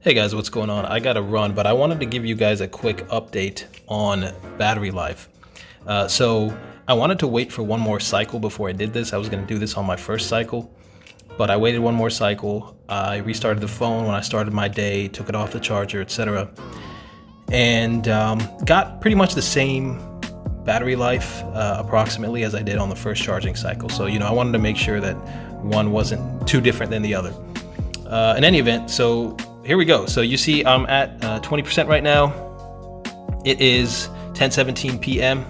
Hey guys, what's going on? I gotta run, but I wanted to give you guys a quick update on battery life. So I wanted to wait for one more cycle before I did this. I was gonna do this on my first cycle, but I waited one more cycle. I restarted the phone when I started my day, took it off the charger, etc. And got pretty much the same battery life approximately as I did on the first charging cycle. So, I wanted to make sure that one wasn't too different than the other. In any event, so here we go. So you see I'm at 20% right now. It is 10:17 p.m.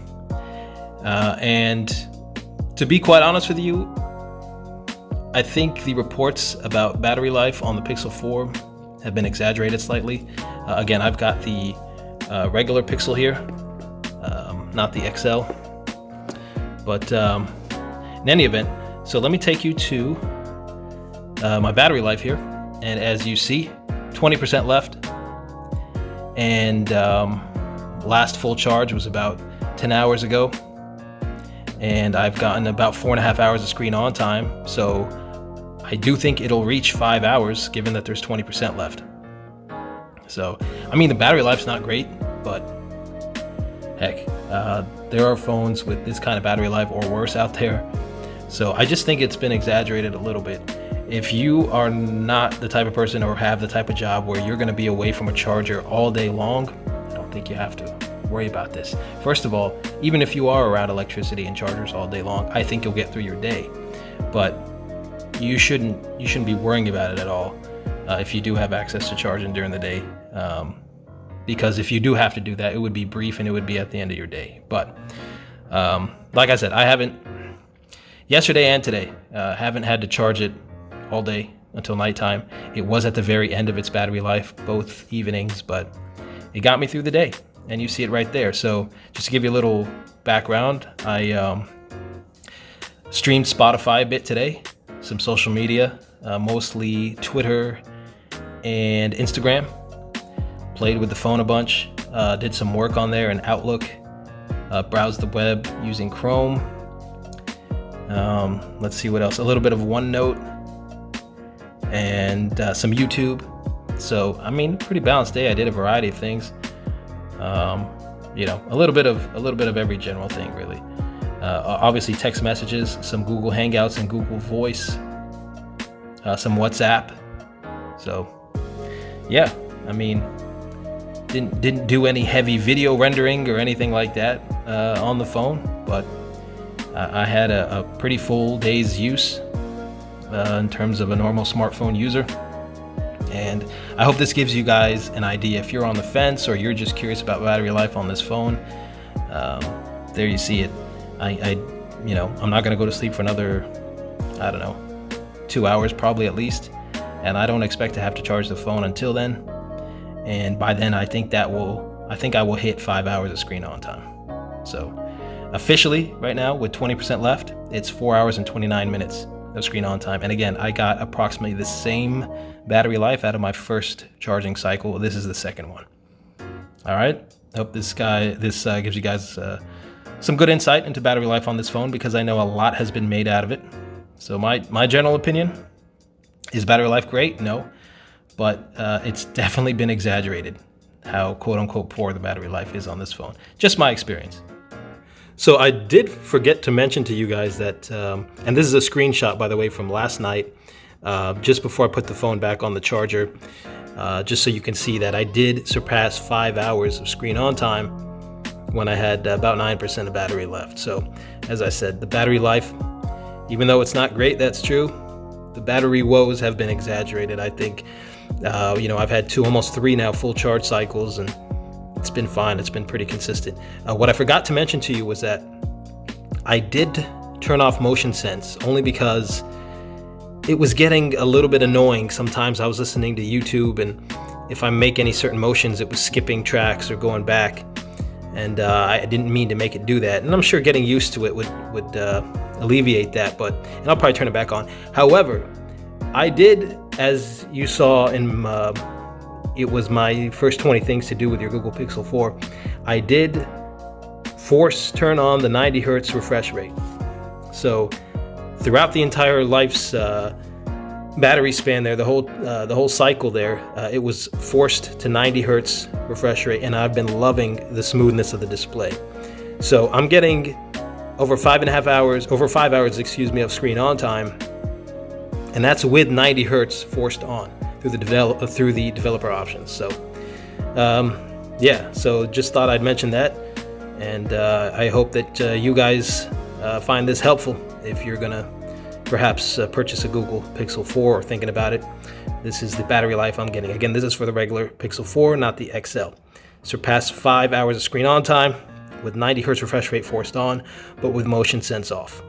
And to be quite honest with you, I think the reports about battery life on the Pixel 4 have been exaggerated slightly. Again, I've got the regular Pixel here, not the XL. But in any event, so let me take you to my battery life here. And as you see, 20% left, and last full charge was about 10 hours ago, and I've gotten about 4.5 hours of screen on time, so I do think it'll reach 5 hours given that there's 20% left. So I mean, the battery life's not great, but heck, there are phones with this kind of battery life or worse out there, so I just think it's been exaggerated a little bit. If you are not the type of person or have the type of job where you're going to be away from a charger all day long, I don't think you have to worry about this. First of all, even if you are around electricity and chargers all day long, I think you'll get through your day. But you shouldn't be worrying about it at all if you do have access to charging during the day. Because if you do have to do that, it would be brief and it would be at the end of your day. But like I said, I haven't, yesterday and today, haven't had to charge it all day until nighttime. It was at the very end of its battery life, both evenings, but it got me through the day, and you see it right there. So just to give you a little background, I streamed Spotify a bit today, some social media, mostly Twitter and Instagram, played with the phone a bunch, did some work on there in Outlook, browsed the web using Chrome. Let's see what else, a little bit of OneNote, and some YouTube. So I mean, pretty balanced day. I did a variety of things. A little bit of every general thing, really. Obviously text messages, some Google Hangouts and Google Voice, some WhatsApp. So yeah, I mean, didn't do any heavy video rendering or anything like that on the phone, but I had a pretty full day's use in terms of a normal smartphone user. And I hope this gives you guys an idea. If you're on the fence or you're just curious about battery life on this phone, there you see it. I'm not going to go to sleep for another, 2 hours probably at least, and I don't expect to have to charge the phone until then. And by then, I think I will hit 5 hours of screen on time. So officially, right now, with 20% left, it's 4 hours and 29 minutes of screen on time. And again, I got approximately the same battery life out of my first charging cycle. This is the second one. All right. I hope this gives you guys some good insight into battery life on this phone, because I know a lot has been made out of it. So my general opinion is battery life great? No, but it's definitely been exaggerated how quote unquote poor the battery life is on this phone. Just my experience. So I did forget to mention to you guys that, and this is a screenshot, by the way, from last night, just before I put the phone back on the charger, just so you can see that I did surpass 5 hours of screen on time when I had about 9% of battery left. So as I said, the battery life, even though it's not great, that's true, the battery woes have been exaggerated. I think, I've had almost 3 now full charge cycles, and it's been fine. It's been pretty consistent. What I forgot to mention to you was that I did turn off motion sense, only because it was getting a little bit annoying. Sometimes I was listening to YouTube, and if I make any certain motions, it was skipping tracks or going back. And I didn't mean to make it do that. And I'm sure getting used to it would alleviate that, and I'll probably turn it back on. However, I did, as you saw in it was my first 20 things to do with your Google Pixel 4. I did force turn on the 90 hertz refresh rate. So throughout the entire life's battery span there, the whole cycle there, it was forced to 90 hertz refresh rate, and I've been loving the smoothness of the display. So I'm getting over 5 hours, of screen on time, and that's with 90 hertz forced on through the developer options. So yeah, so just thought I'd mention that, and I hope that you guys find this helpful if you're gonna perhaps purchase a Google Pixel 4 or thinking about it. This is the battery life I'm getting. Again, this is for the regular Pixel 4, not the XL. Surpassed 5 hours of screen on time with 90 hertz refresh rate forced on, but with motion sense off.